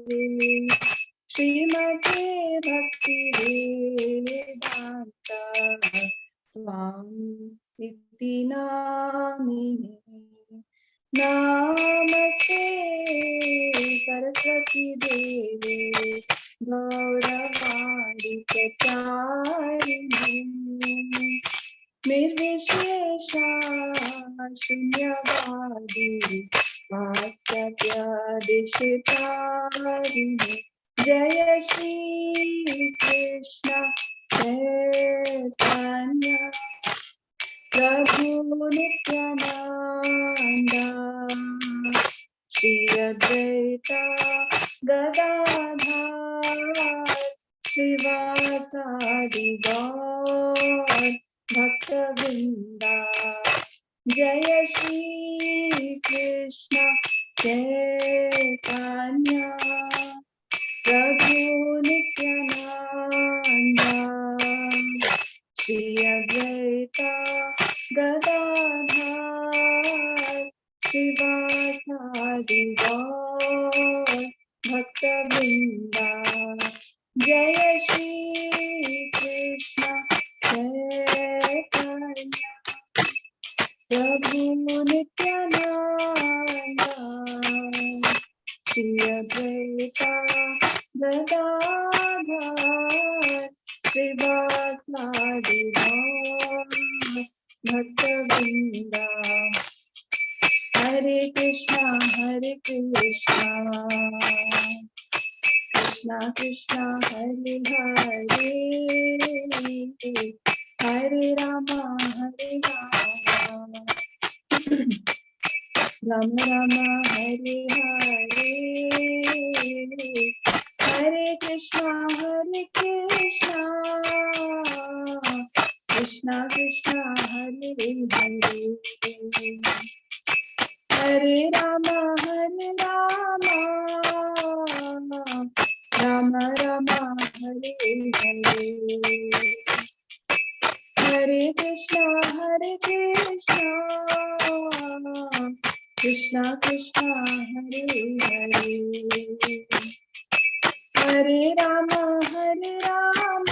श्रीमते भक्ति वेदांता स्वामी इति नामिने। नमस्ते सरस्वती देवी गौरवाणी प्रचारिणे निर्विशेषा शून्यवादी वाक्यदिशितारिणे। जय श्री कृष्ण चैतन्य प्रभु नित्यानंद श्री अद्वैता गदाधर श्रीवासादि गौर भक्तवृंदा। जय श्री कृष्ण चैतन्य प्रभु नित्यानंद श्री अद्वैता गदाधर श्रीवासादि गौर भक्तवृंदा। जय श्री कृष्ण चैतन्य प्रभु नित्यानंद श्री अद्वैता गदाधर श्रीवासादि गौर भक्तवृंदा। हरे कृष्णा कृष्णा कृष्णा हरे हरे हरे राम राम राम हरे हरे हरे कृष्णा कृष्णा कृष्णा हरे हरे हरे राम राम राम हरे हरे हरे कृष्णा कृष्णा कृष्णा हरे हरे हरे राम राम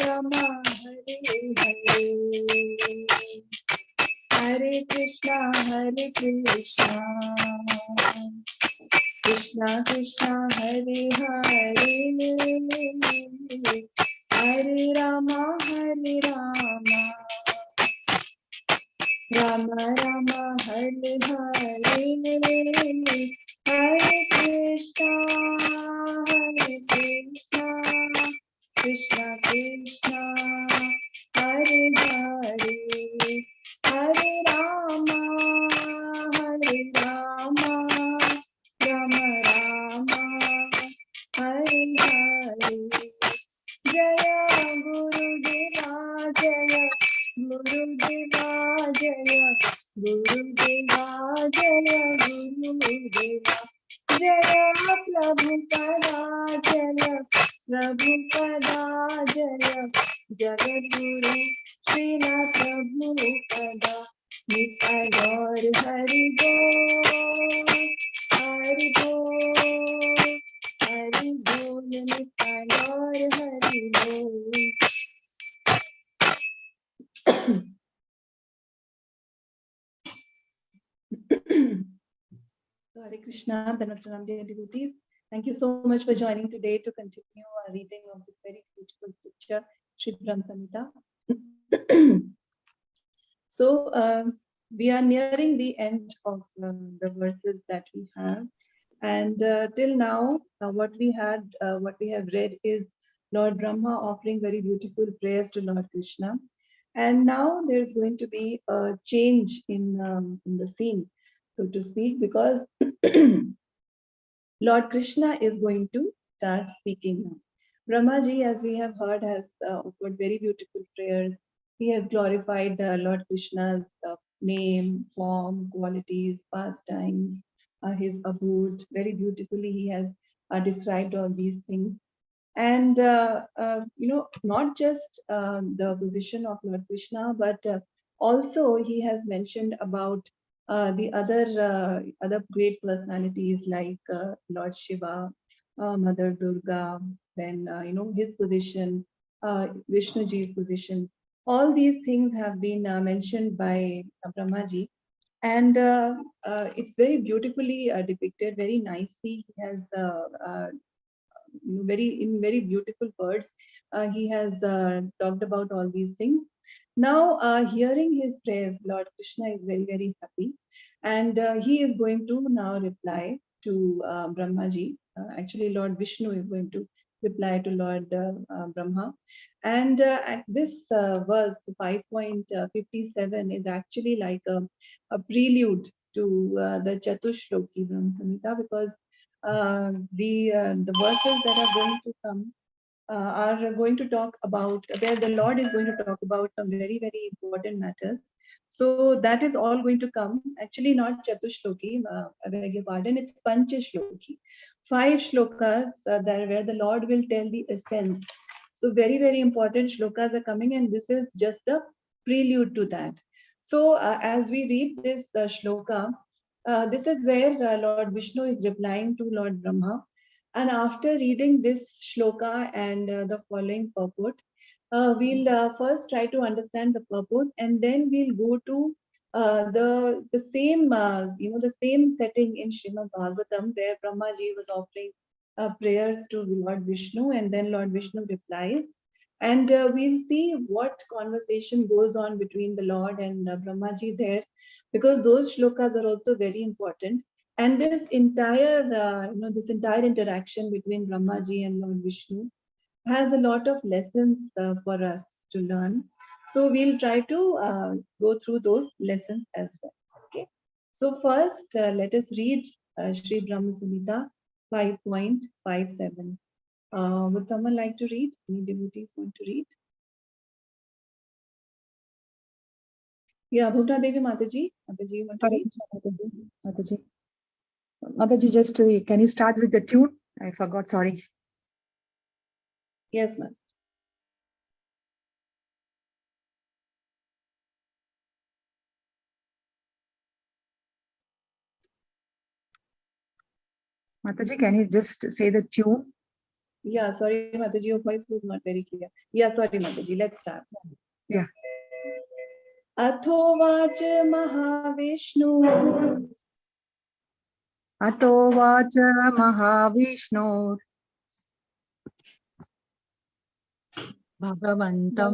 राम हरे हरे हरे कृष्णा कृष्णा कृष्णा हरे हरे हरे राम राम राम हरे हरे हरे कृष्णा कृष्णा कृष्णा हरे हरे हरे राम राम राम हरे हरे। जय गुरुदेवा जय गुरुदेवा जय गुरुदेवा जय गुरुदेवा जय प्रभुपदा जय प्रभुपदा जय जगद्गुरु श्रील प्रभुपदा निताय गौर हरि बोल हरि बोल हरि बोल निताय गौर हरि बोल। So Hare Krishna, Dhanvatranam dear devotees. Thank you so much for joining today to continue our reading of this very beautiful scripture, Sri Brahma Samhita. So we are nearing the end of the verses that we have, and till now, what we have read is Lord Brahma offering very beautiful prayers to Lord Krishna, and now there is going to be a change in the scene, so to speak, because Lord Krishna is going to start speaking now. Brahmaji, as we have heard, has offered very beautiful prayers. He has glorified Lord Krishna's name, form, qualities, pastimes, his abode. Very beautifully, he has described all these things. And, not just the position of Lord Krishna, but also he has mentioned about the other great personalities like Lord Shiva, Mother Durga, then his position, Vishnuji's position. All these things have been mentioned by Brahmaji, and it's very beautifully depicted, very nicely. He has very beautiful words. He has talked about all these things. Now, hearing his prayers, Lord Krishna is very happy, and he is going to now reply to Brahmaji. Actually, Lord Vishnu is going to reply to Lord Brahma, and at this verse 5.57 is actually like a prelude to the Chatushloki Brahma Samhita, because the verses that are going to come are going to talk about where the Lord is going to talk about some very important matters. So that is all going to come. Actually, not Chatushloki, I beg your pardon. It's Panchashloki, 5 shlokas there where the Lord will tell the essence. So very important shlokas are coming, and this is just a prelude to that. So as we read this shloka, this is where Lord Vishnu is replying to Lord Brahma. And after reading this shloka and the following purport, we'll first try to understand the purport, and then we'll go to the same the same setting in Srimad Bhagavatam where Brahmaji was offering prayers to Lord Vishnu, and then Lord Vishnu replies. And we'll see what conversation goes on between the Lord and Brahmaji there, because those shlokas are also very important. And this entire interaction between Brahmaji and Lord Vishnu has a lot of lessons for us to learn. So we'll try to go through those lessons as well. Okay. So first, let us read Sri Brahma Samhita 5.57. Would someone like to read? Any devotees want to read? Yeah, Bhuvna Devi Mataji. Mataji, you want to read? Mataji, just can you start with the tune? I forgot, sorry. Yes, ma'am. Mataji, can you just say the tune? Yeah, sorry, Mataji, your voice was not very clear. Yeah, sorry, Mataji, let's start. Yeah. अथोवाच Mahavishnu अतोवाच Mahavishnu भगवन्तं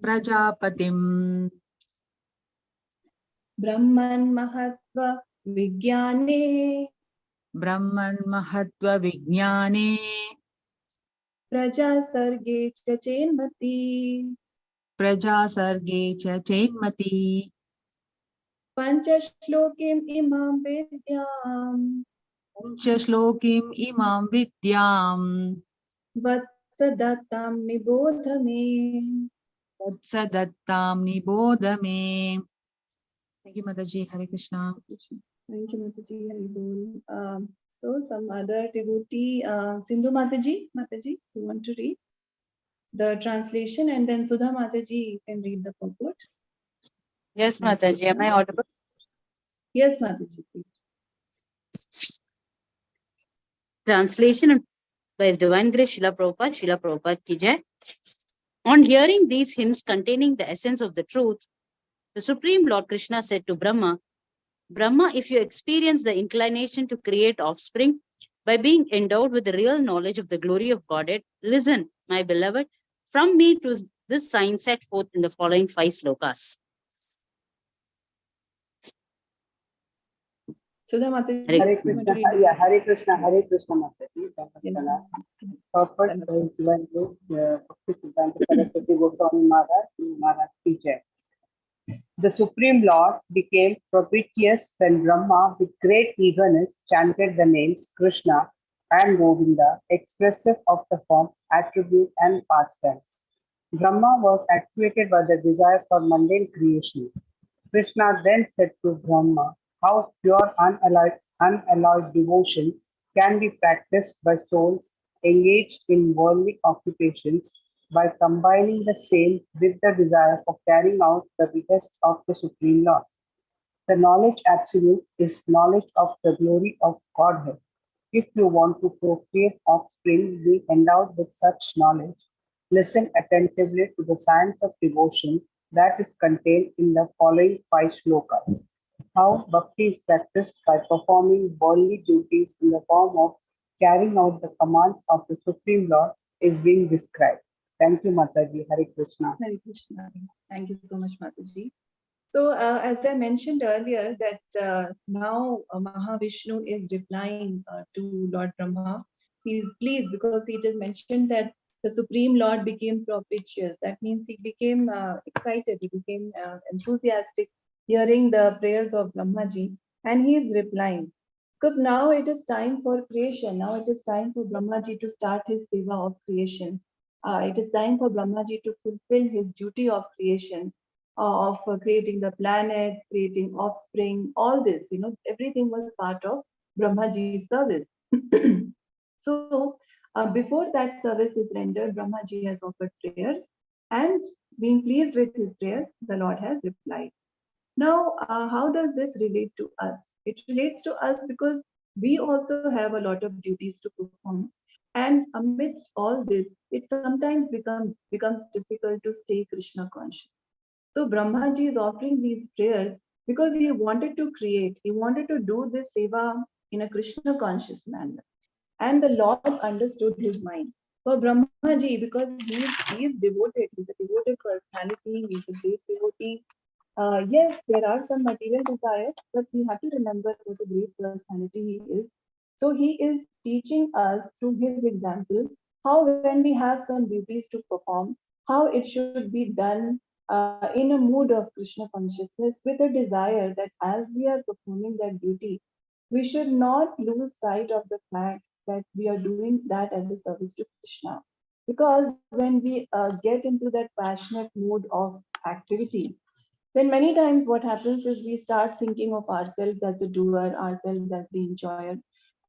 प्रजापतिं ब्रह्मन्महत्त्व विज्ञाने प्रजासर्गे च चेन्मति पञ्चश्लोकीम् इमां विद्याम् वत्सदत्तां निबोध मे. Thank you, Mataji. Hare Krishna. Thank you, Mataji. Hari Bol. So some other devotee, Sindhu Mataji, you want to read the translation, and then Sudha Mataji, you can read the purport. Yes, Mataji. Am I audible? Yes, Mataji, please. Translation by His Divine Grace Srila Prabhupada ki jai. On hearing these hymns containing the essence of the truth, the Supreme Lord Krishna said to Brahma, Brahma, if you experience the inclination to create offspring by being endowed with the real knowledge of the glory of Godhead, listen, my beloved, from me to this sign set forth in the following 5 slokas. Sudha Mataji, Hare Krishna, Hare Krishna, Hare Krishna, Mataji. Perfect. Divine Grace, Bhakti Siddhanta Saraswati Goswami Maharaj ki jai. The Supreme Lord became propitious when Brahma, with great eagerness, chanted the names Krishna and Govinda, expressive of the form, attribute, and past tense. Brahma was actuated by the desire for mundane creation. Krishna then said to Brahma, how pure, unalloyed devotion can be practiced by souls engaged in worldly occupations by combining the same with the desire for carrying out the behest of the Supreme Lord. The knowledge absolute is knowledge of the glory of Godhead. If you want to procreate offspring, be endowed with such knowledge. Listen attentively to the science of devotion that is contained in the following 5 shlokas. How bhakti is practiced by performing worldly duties in the form of carrying out the commands of the Supreme Lord is being described. Thank you, Mataji. Hare Krishna. Hare Krishna. Thank you so much, Mataji. So, as I mentioned earlier, that now Mahavishnu is replying to Lord Brahma. He is pleased because it is mentioned that the Supreme Lord became propitious. That means he became excited, he became enthusiastic hearing the prayers of Brahmaji, and he is replying. Because now it is time for creation. Now it is time for Brahmaji to start his seva of creation. It is time for Brahmaji to fulfill his duty of creation, of creating the planets, creating offspring, all this, everything was part of Brahmaji's service. So, before that service is rendered, Brahmaji has offered prayers, and being pleased with his prayers, the Lord has replied. Now, how does this relate to us? It relates to us because we also have a lot of duties to perform. And amidst all this, it sometimes becomes difficult to stay Krishna conscious. So Brahmaji is offering these prayers because he wanted to create, he wanted to do this seva in a Krishna conscious manner. And the Lord understood his mind. For Brahmaji, because he is devoted, he's a devoted personality, he's a great devotee. Yes, there are some material desires, but we have to remember what a great personality he is. So he is teaching us through his example how, when we have some duties to perform, how it should be done in a mood of Krishna consciousness with a desire that as we are performing that duty, we should not lose sight of the fact that we are doing that as a service to Krishna. Because when we get into that passionate mood of activity, then many times what happens is we start thinking of ourselves as the doer, ourselves as the enjoyer,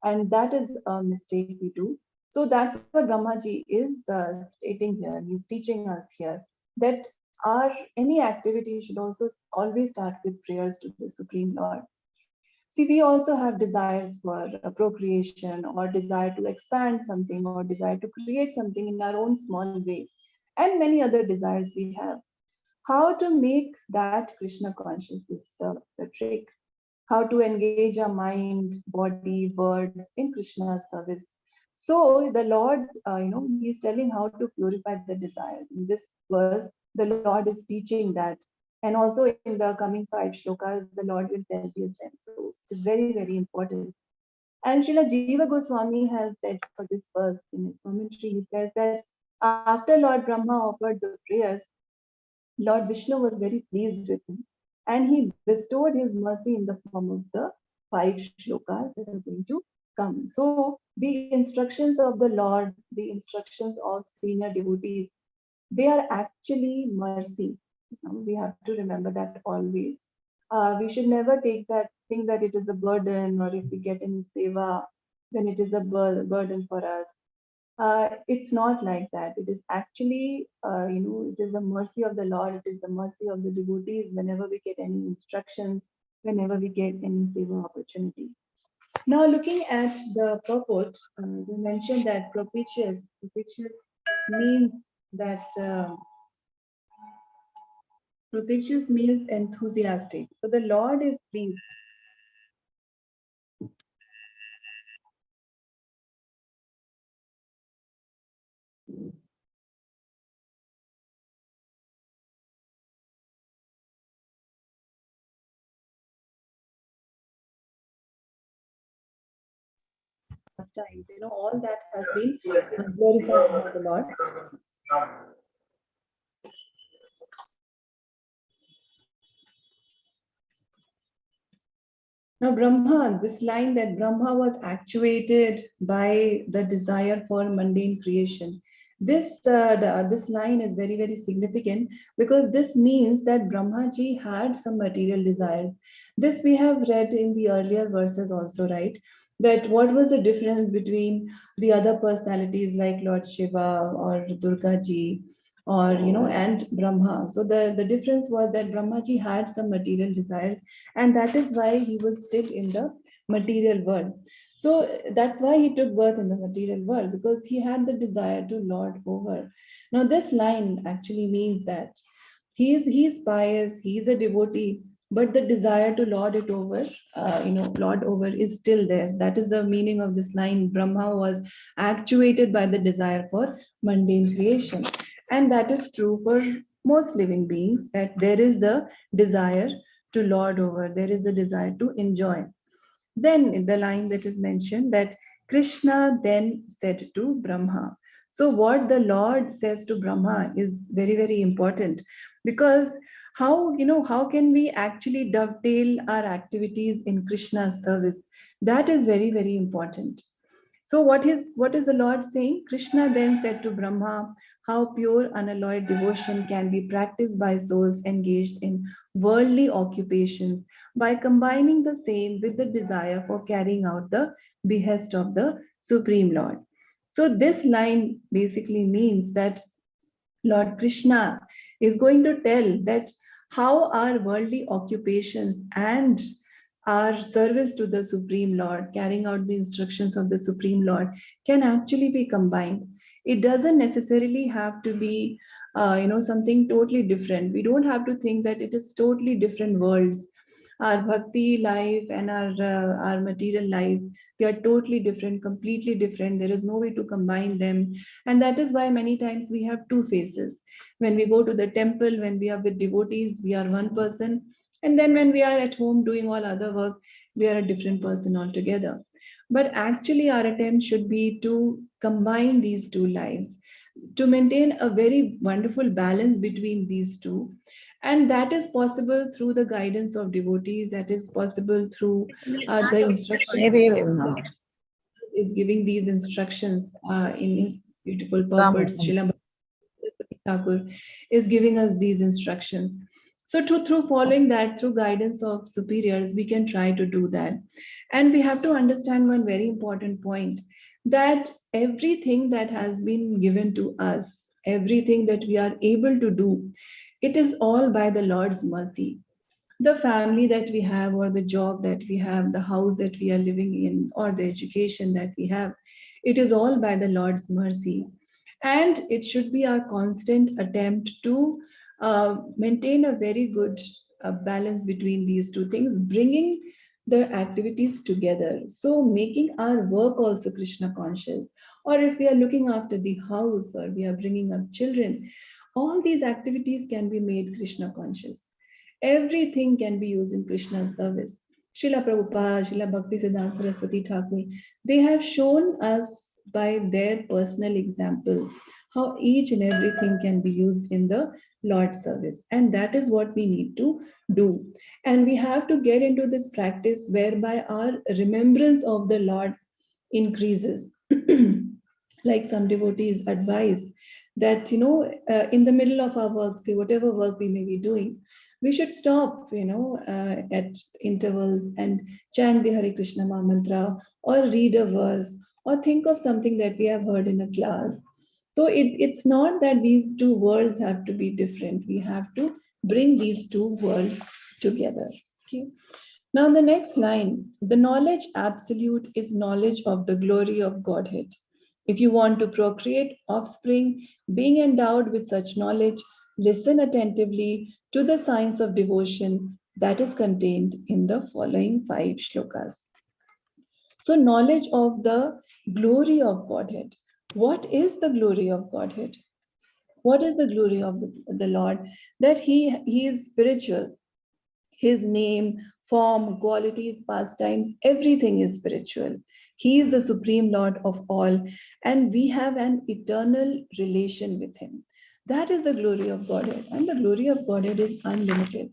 and that is a mistake we do. So that's what Brahmaji is stating here. He's teaching us here that our any activity should also always start with prayers to the Supreme Lord. See, we also have desires for procreation, or desire to expand something, or desire to create something in our own small way, and many other desires we have. How to make that Krishna conscious is the trick. How to engage our mind, body, words in Krishna's service. So the Lord, He's telling how to purify the desires. In this verse, the Lord is teaching that. And also in the coming 5 shlokas, the Lord will tell you them. So it is very, very important. And Srila Jiva Goswami has said for this verse in his commentary, he says that after Lord Brahma offered the prayers, Lord Vishnu was very pleased with him, and he bestowed his mercy in the form of the 5 shlokas that are going to come. So the instructions of the Lord, the instructions of senior devotees, they are actually mercy. We have to remember that always. We should never think that it is a burden, or if we get any seva, then it is a burden for us. It's not like that. It is actually, it is the mercy of the Lord. It is the mercy of the devotees whenever we get any instructions, whenever we get any seva opportunity. Now, looking at the purport, we mentioned that propitious means that propitious means enthusiastic. So the Lord is pleased. Times, all that has been glorified by the Lord. Now, Brahma, this line that Brahma was actuated by the desire for mundane creation. This line is very, very significant, because this means that Brahmaji had some material desires. This we have read in the earlier verses also, right? That what was the difference between the other personalities like Lord Shiva or Durga Ji or and Brahma. So the difference was that Brahmaji had some material desires, and that is why he was still in the material world. So that's why he took birth in the material world, because he had the desire to lord over. Now this line actually means that he's pious, he's a devotee, but the desire to lord it over, lord over is still there. That is the meaning of this line. Brahma was actuated by the desire for mundane creation. And that is true for most living beings, that there is the desire to lord over, there is the desire to enjoy. Then in the line that is mentioned, that Krishna then said to Brahma. So what the Lord says to Brahma is very, very important, because how can we actually dovetail our activities in Krishna's service? That is very, very important. So what is the Lord saying? Krishna then said to Brahma, how pure unalloyed devotion can be practiced by souls engaged in worldly occupations by combining the same with the desire for carrying out the behest of the Supreme Lord. So this line basically means that Lord Krishna is going to tell that how our worldly occupations and our service to the Supreme Lord, carrying out the instructions of the Supreme Lord, can actually be combined. It doesn't necessarily have to be, something totally different. We don't have to think that it is totally different worlds. Our bhakti life and our material life, they are totally different, completely different. There is no way to combine them, and that is why many times we have two faces. When we go to the temple, when we are with devotees, we are one person, and then when we are at home doing all other work, we are a different person altogether. But actually, our attempt should be to combine these two lives, to maintain a very wonderful balance between these two. And that is possible through the guidance of devotees, that is possible through the instructions. Is giving these instructions in his beautiful purpose. Srila Thakur is giving us these instructions. So through following that, through guidance of superiors, we can try to do that. And we have to understand one very important point, that everything that has been given to us, everything that we are able to do, it is all by the Lord's mercy. The family that we have, or the job that we have, the house that we are living in, or the education that we have, it is all by the Lord's mercy. And it should be our constant attempt to maintain a very good balance between these two things, bringing the activities together. So making our work also Krishna conscious, or if we are looking after the house, or we are bringing up children, all these activities can be made Krishna conscious. Everything can be used in Krishna's service. Srila Prabhupada, Srila Bhaktisiddhanta Saraswati Thakur, they have shown us by their personal example how each and everything can be used in the Lord's service. And that is what we need to do. And we have to get into this practice whereby our remembrance of the Lord increases. Like some devotees advise that, in the middle of our work, say whatever work we may be doing, we should stop, at intervals and chant the Hare Krishna mantra, or read a verse, or think of something that we have heard in a class. So it's not that these two worlds have to be different. We have to bring these two worlds together. Okay. Now, the next line, the knowledge absolute is knowledge of the glory of Godhead. If you want to procreate offspring, being endowed with such knowledge, listen attentively to the science of devotion that is contained in the following 5 shlokas. So, knowledge of the glory of Godhead. What is the glory of Godhead? What is the glory of the Lord? That he is spiritual. His name, form, qualities, pastimes, everything is spiritual. He is the Supreme Lord of all, and we have an eternal relation with him. That is the glory of Godhead, and the glory of Godhead is unlimited.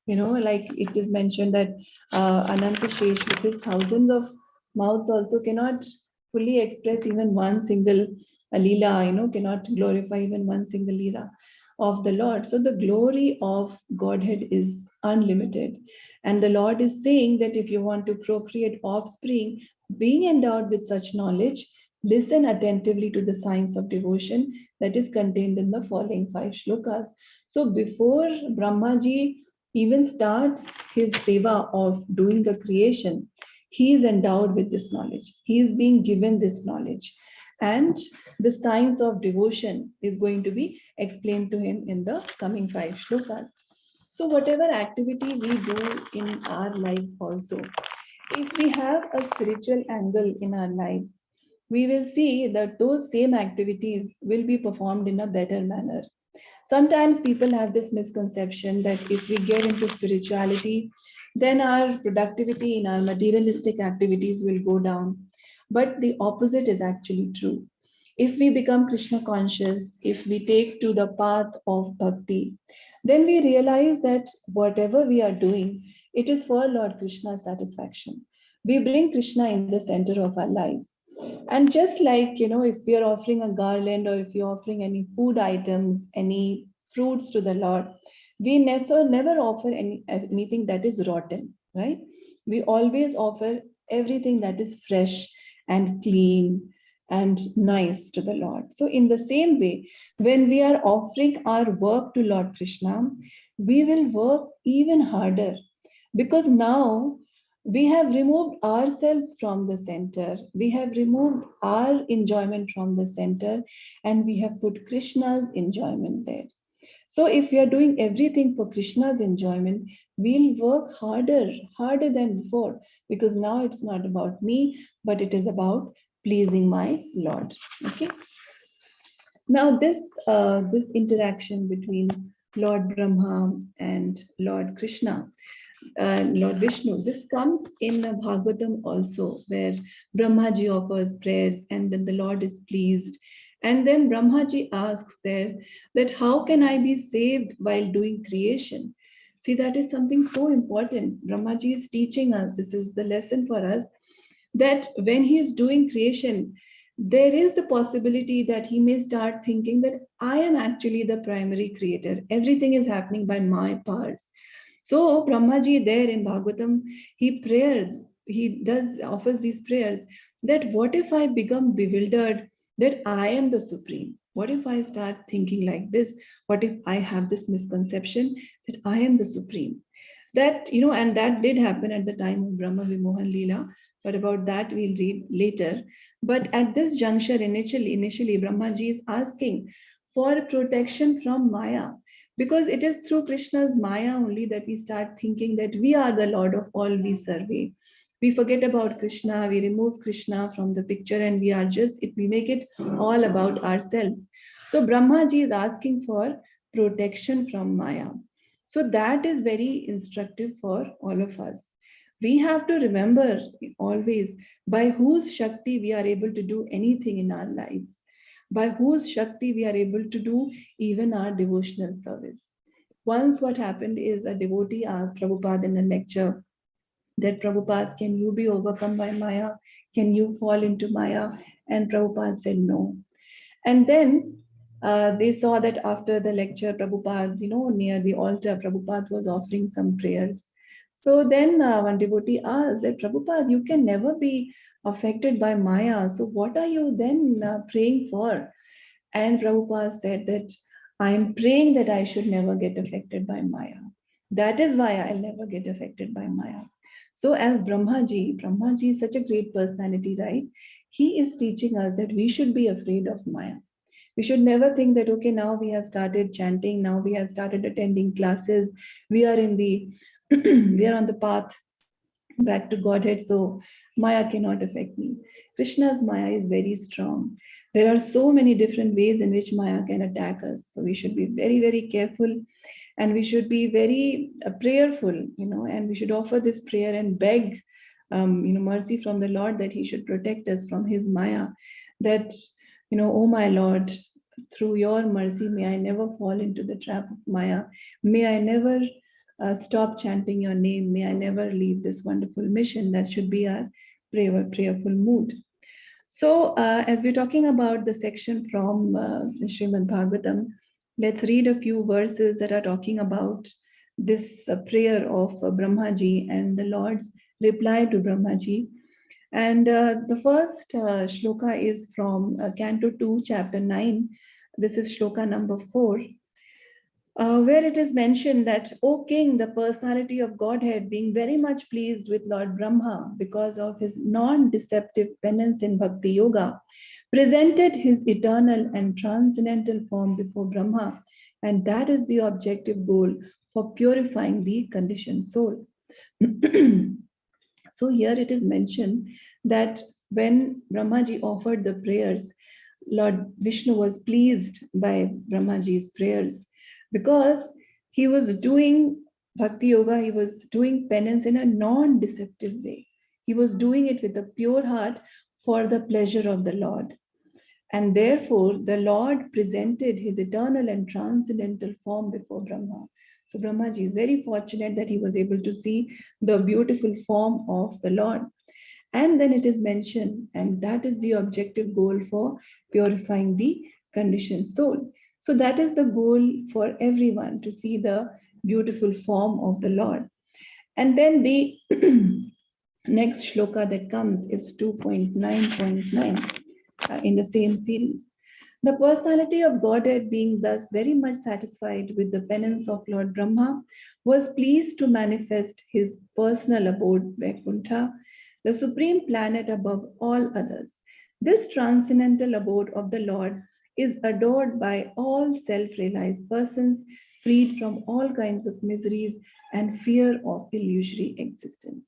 Like it is mentioned that Ananta Shesh, with his thousands of mouths, also cannot fully express even one single Leela, cannot glorify even one single Leela of the Lord. So the glory of Godhead is unlimited. And the Lord is saying that if you want to procreate offspring, being endowed with such knowledge, Listen attentively to the science of devotion that is contained in the following 5 shlokas. So before Brahmaji even starts his seva of doing the creation, he is endowed with this knowledge. He is being given this knowledge. And the science of devotion is going to be explained to him in the coming 5 shlokas. So whatever activity we do in our lives also, if we have a spiritual angle in our lives, we will see that those same activities will be performed in a better manner. Sometimes people have this misconception that if we get into spirituality, then our productivity in our materialistic activities will go down. But the opposite is actually true. If we become Krishna conscious, if we take to the path of bhakti, then we realize that whatever we are doing, it is for Lord Krishna's satisfaction. We bring Krishna in the center of our lives. And just like, if we are offering a garland or if you're offering any food items, any fruits to the Lord, we never offer anything that is rotten, right? We always offer everything that is fresh and clean and nice to the Lord. So in the same way, when we are offering our work to Lord Krishna, we will work even harder, because now we have removed ourselves from the center. We have removed our enjoyment from the center, and we have put Krishna's enjoyment there. So if we are doing everything for Krishna's enjoyment, we'll work harder than before, because now it's not about me, but it is about pleasing my Lord. Okay. Now this interaction between Lord Brahma and Lord Krishna, Lord Vishnu, this comes in Bhagavatam also, where Brahmaji offers prayers and then the Lord is pleased. And then Brahmaji asks there that how can I be saved while doing creation? See, that is something so important. Brahmaji is teaching us, this is the lesson for us, that when he is doing creation, there is the possibility that he may start thinking that I am actually the primary creator. Everything is happening by my powers. So Brahmaji there in Bhagavatam, he offers these prayers that what if I become bewildered that I am the supreme? What if I start thinking like this? What if I have this misconception that I am the supreme? That, and that did happen at the time of Brahma Vimohan Leela, but about that we'll read later. But at this juncture, initially Brahmaji is asking for protection from Maya, because it is through Krishna's Maya only that we start thinking that we are the Lord of all we survey. We forget about Krishna, we remove Krishna from the picture, and we make it all about ourselves. So Brahmaji is asking for protection from Maya. So that is very instructive for all of us. We have to remember always by whose Shakti we are able to do anything in our lives, by whose Shakti we are able to do even our devotional service. Once what happened is a devotee asked Prabhupada in a lecture that, Prabhupada, can you be overcome by Maya? Can you fall into Maya? And Prabhupada said no. And then they saw that after the lecture, Prabhupada, near the altar, Prabhupada was offering some prayers. So then one devotee asked that, Prabhupada, you can never be affected by Maya. So what are you then praying for? And Prabhupada said that I am praying that I should never get affected by Maya. That is why I'll never get affected by Maya. So as Brahmaji is such a great personality, right? He is teaching us that we should be afraid of Maya. We should never think that, okay, now we have started chanting, now we have started attending classes, we are in the we are on the path back to Godhead, so Maya cannot affect me. Krishna's Maya is very strong. There are so many different ways in which Maya can attack us. So we should be very, very careful, and we should be very prayerful, and we should offer this prayer and beg, mercy from the Lord that he should protect us from his Maya. That, oh my Lord, through your mercy, may I never fall into the trap of Maya. May I never stop chanting your name. May I never leave this wonderful mission. That should be our prayerful mood. So as we're talking about the section from Srimad Bhagavatam, let's read a few verses that are talking about this prayer of Brahmaji and the Lord's reply to Brahmaji. And the first shloka is from Canto 2, Chapter 9. This is shloka number 4, where it is mentioned that, O King, the personality of Godhead, being very much pleased with Lord Brahma because of his non-deceptive penance in Bhakti Yoga, presented his eternal and transcendental form before Brahma, and that is the objective goal for purifying the conditioned soul. So here it is mentioned that when Brahmaji offered the prayers, Lord Vishnu was pleased by Brahmaji's prayers because he was doing Bhakti Yoga, he was doing penance in a non-deceptive way. He was doing it with a pure heart for the pleasure of the Lord. And therefore, the Lord presented his eternal and transcendental form before Brahma. So Brahmaji is very fortunate that he was able to see the beautiful form of the Lord. And then it is mentioned, and that is the objective goal for purifying the conditioned soul. So that is the goal for everyone, to see the beautiful form of the Lord. And then the next shloka that comes is 2.9.9 in the same series. The personality of Godhead, being thus very much satisfied with the penance of Lord Brahma, was pleased to manifest his personal abode, Vaikuntha, the supreme planet above all others. This transcendental abode of the Lord is adored by all self-realized persons, freed from all kinds of miseries and fear of illusory existence.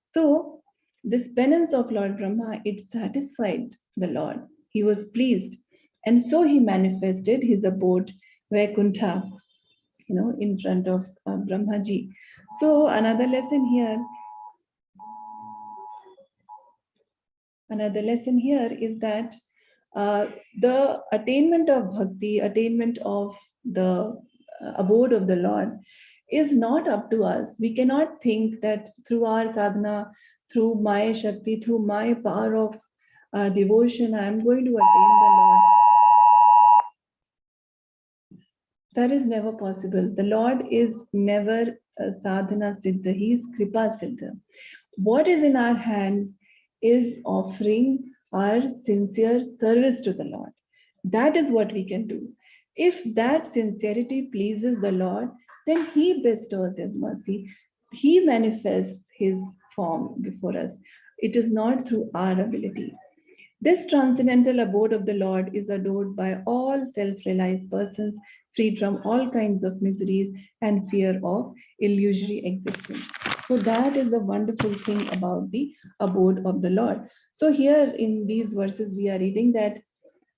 So, this penance of Lord Brahma, it satisfied the Lord. He was pleased. And so he manifested his abode, Vaikuntha, in front of Brahmaji. So another lesson here is that the attainment of bhakti, attainment of the abode of the Lord is not up to us. We cannot think that through our sadhana, through my Shakti, through my power of devotion, I am going to attain the Lord. That is never possible. The Lord is never sadhana siddha, He is kripa siddha. What is in our hands is offering our sincere service to the Lord. That is what we can do. If that sincerity pleases the Lord, then He bestows His mercy. He manifests His form before us. It is not through our ability. This transcendental abode of the Lord is adored by all self-realized persons, freed from all kinds of miseries and fear of illusory existence. So that is the wonderful thing about the abode of the Lord. So here in these verses, we are reading that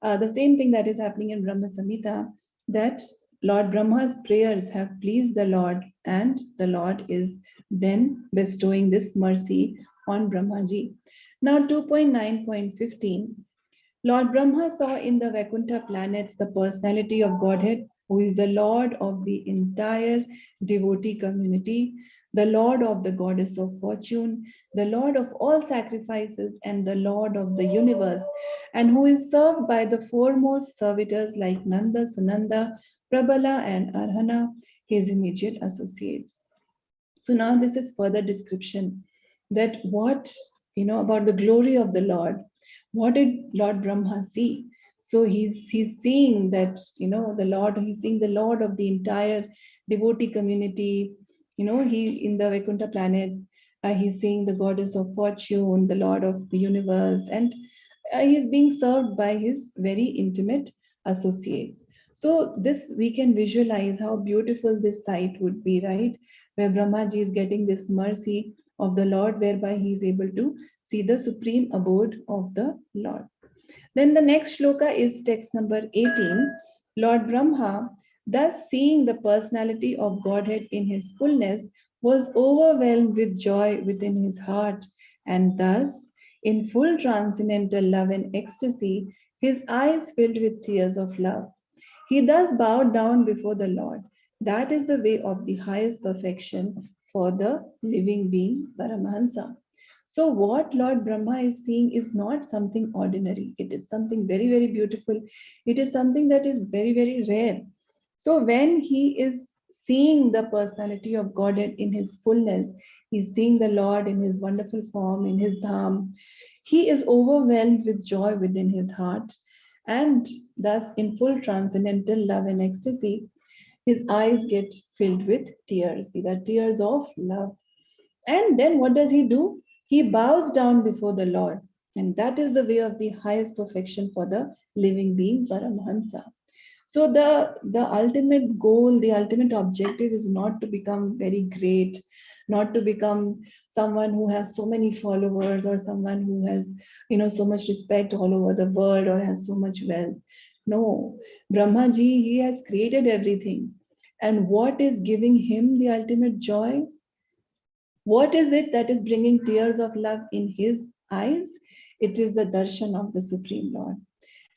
the same thing that is happening in Brahma Samhita, that Lord Brahma's prayers have pleased the Lord, and the Lord is then bestowing this mercy on Brahmaji. Now 2.9.15, Lord Brahma saw in the Vaikuntha planets the personality of Godhead, who is the Lord of the entire devotee community, the Lord of the goddess of fortune, the Lord of all sacrifices, and the Lord of the universe, and who is served by the foremost servitors like Nanda, Sunanda, Prabala, and Arhana, his immediate associates. So now this is further description that what, about the glory of the Lord. What did Lord Brahma see? So he's seeing that, he's seeing the Lord of the entire devotee community. He in the Vaikuntha planets, he's seeing the goddess of fortune, the Lord of the universe, and he's being served by his very intimate associates. So this, we can visualize how beautiful this sight would be, right? Where Brahmaji is getting this mercy of the Lord, whereby he is able to see the supreme abode of the Lord. Then the next shloka is text number 18. Lord Brahma, thus seeing the personality of Godhead in his fullness, was overwhelmed with joy within his heart, and thus, in full transcendental love and ecstasy, his eyes filled with tears of love. He thus bowed down before the Lord. That is the way of the highest perfection for the living being, Paramahansa. So what Lord Brahma is seeing is not something ordinary. It is something very, very beautiful. It is something that is very, very rare. So when he is seeing the personality of Godhead in his fullness. He's seeing the Lord in his wonderful form, in his dham. He is overwhelmed with joy within his heart, and thus in full transcendental love and ecstasy, his eyes get filled with tears. These are tears of love. And then what does he do? He bows down before the Lord. And that is the way of the highest perfection for the living being, Paramahansa. So the ultimate goal, the ultimate objective is not to become very great, not to become someone who has so many followers or someone who has, so much respect all over the world or has so much wealth. No, Brahma ji, he has created everything. And what is giving him the ultimate joy? What is it that is bringing tears of love in his eyes? It is the darshan of the Supreme Lord.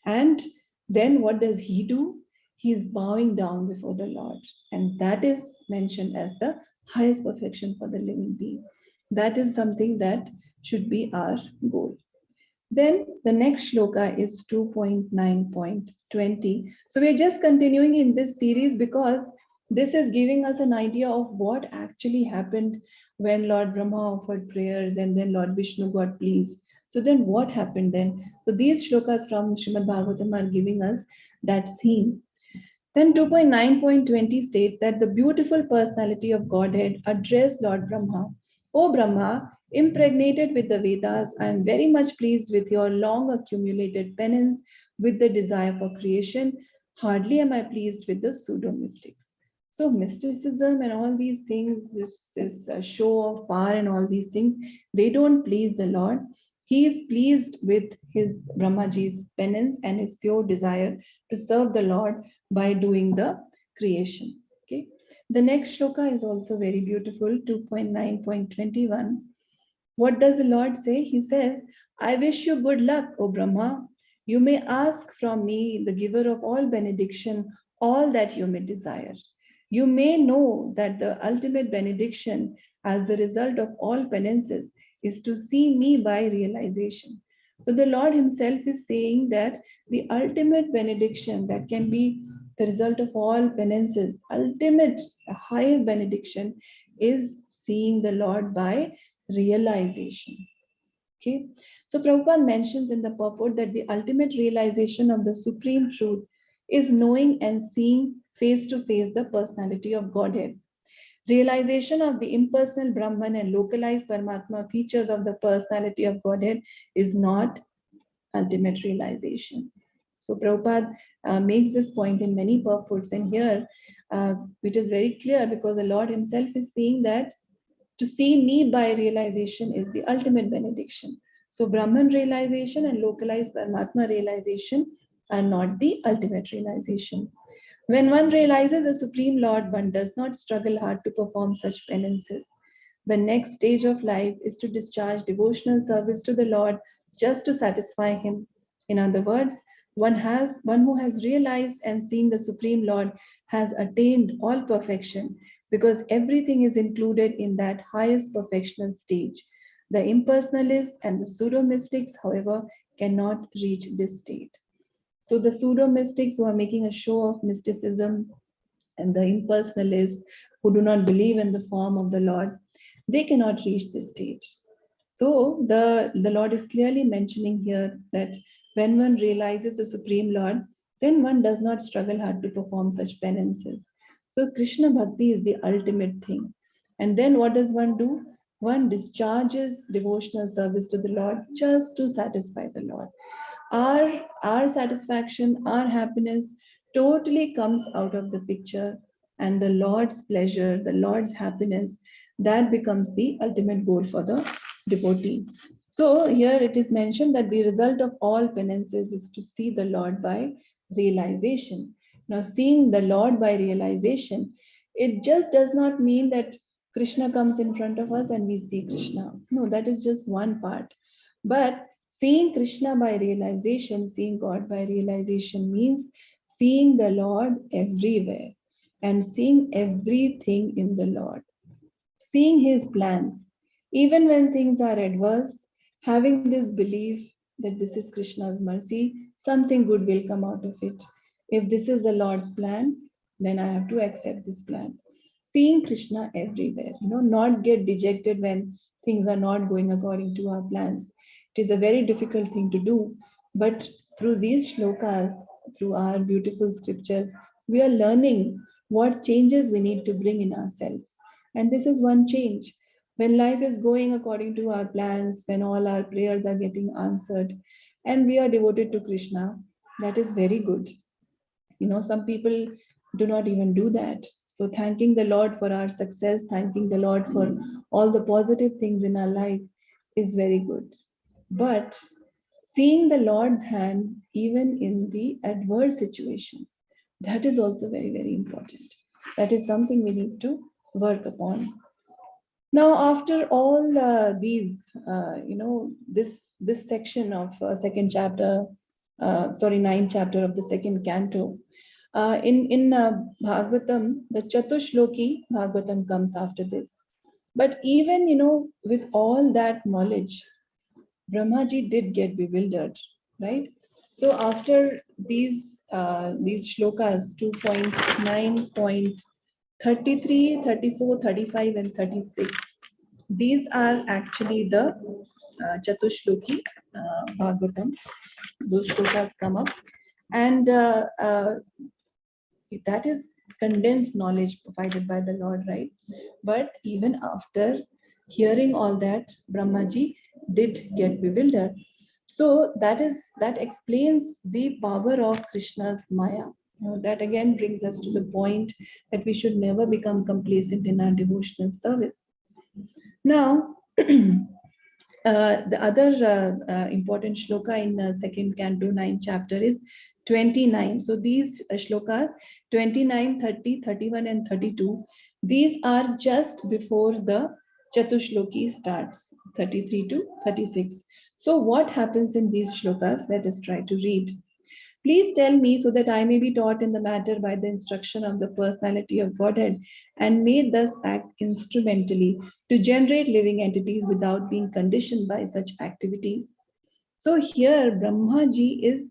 And then what does he do? He is bowing down before the Lord. And that is mentioned as the highest perfection for the living being. That is something that should be our goal. Then the next shloka is 2.9.20. So we're just continuing in this series because this is giving us an idea of what actually happened when Lord Brahma offered prayers and then Lord Vishnu got pleased. So then what happened then? So these shlokas from Srimad Bhagavatam are giving us that scene. Then 2.9.20 states that the beautiful personality of Godhead addressed Lord Brahma. O Brahma, impregnated with the Vedas, I am very much pleased with your long accumulated penance with the desire for creation. Hardly am I pleased with the pseudo mystics. So mysticism and all these things, this show of power and all these things, they don't please the Lord. He is pleased with his Brahmaji's penance and his pure desire to serve the Lord by doing the creation. Okay. The next shloka is also very beautiful, 2.9.21. What does the Lord say? He says, I wish you good luck, O Brahma. You may ask from me, the giver of all benediction, all that you may desire. You may know that the ultimate benediction as the result of all penances is to see me by realization. So the Lord himself is saying that the ultimate benediction that can be the result of all penances, ultimate highest benediction is seeing the Lord by realization. Okay, so Prabhupada mentions in the purport that the ultimate realization of the supreme truth is knowing and seeing face to face the personality of Godhead. Realization of the impersonal Brahman and localized Paramatma features of the personality of Godhead is not ultimate realization. So Prabhupada makes this point in many purports, and here it is very clear because the Lord himself is saying that to see me by realization is the ultimate benediction. So Brahman realization and localized Paramatma realization are not the ultimate realization. When one realizes the Supreme Lord, one does not struggle hard to perform such penances. The next stage of life is to discharge devotional service to the Lord just to satisfy him. In other words, one who has realized and seen the Supreme Lord has attained all perfection because everything is included in that highest perfectional stage. The impersonalists and the pseudo-mystics, however, cannot reach this state. So the pseudo-mystics who are making a show of mysticism and the impersonalists who do not believe in the form of the Lord, they cannot reach this stage. So the Lord is clearly mentioning here that when one realizes the Supreme Lord, then one does not struggle hard to perform such penances. So Krishna Bhakti is the ultimate thing. And then what does one do? One discharges devotional service to the Lord just to satisfy the Lord. Our satisfaction, our happiness totally comes out of the picture, and the Lord's pleasure, the Lord's happiness, that becomes the ultimate goal for the devotee. So here it is mentioned that the result of all penances is to see the Lord by realization. Now, seeing the Lord by realization, it just does not mean that Krishna comes in front of us and we see Krishna. No, that is just one part. But seeing Krishna by realization, seeing God by realization means seeing the Lord everywhere and seeing everything in the Lord, seeing his plans, even when things are adverse, having this belief that this is Krishna's mercy, something good will come out of it. If this is the Lord's plan, then I have to accept this plan. seeing Krishna everywhere, not get dejected when things are not going according to our plans. It is a very difficult thing to do, but through these shlokas, through our beautiful scriptures, we are learning what changes we need to bring in ourselves. And this is one change. When life is going according to our plans, when all our prayers are getting answered, and we are devoted to Krishna, that is very good. Some people do not even do that. So thanking the Lord for our success, thanking the Lord for all the positive things in our life is very good. But seeing the Lord's hand even in the adverse situations, that is also very, very important. That is something we need to work upon. Now, after all this section of second chapter, ninth chapter of the second canto, in Bhagavatam, the Chatushloki Bhagavatam comes after this. But even with all that knowledge, Brahmaji did get bewildered, right? So after these shlokas 2.9, 33, 34, 35, and 36. These are actually the Chatushloki Bhagavatam. Those shlokas come up. And that is condensed knowledge provided by the Lord, right? But even after hearing all that, Brahmaji did get bewildered. So that explains the power of Krishna's Maya. That again brings us to the point that we should never become complacent in our devotional service. Now, the other important shloka in the second canto, 9th chapter is 29. So these shlokas, 29, 30, 31, and 32, these are just before the Chatushloki starts, 33 to 36. So what happens in these shlokas? Let us try to read. Please tell me so that I may be taught in the matter by the instruction of the personality of Godhead and may thus act instrumentally to generate living entities without being conditioned by such activities. So here Brahmaji is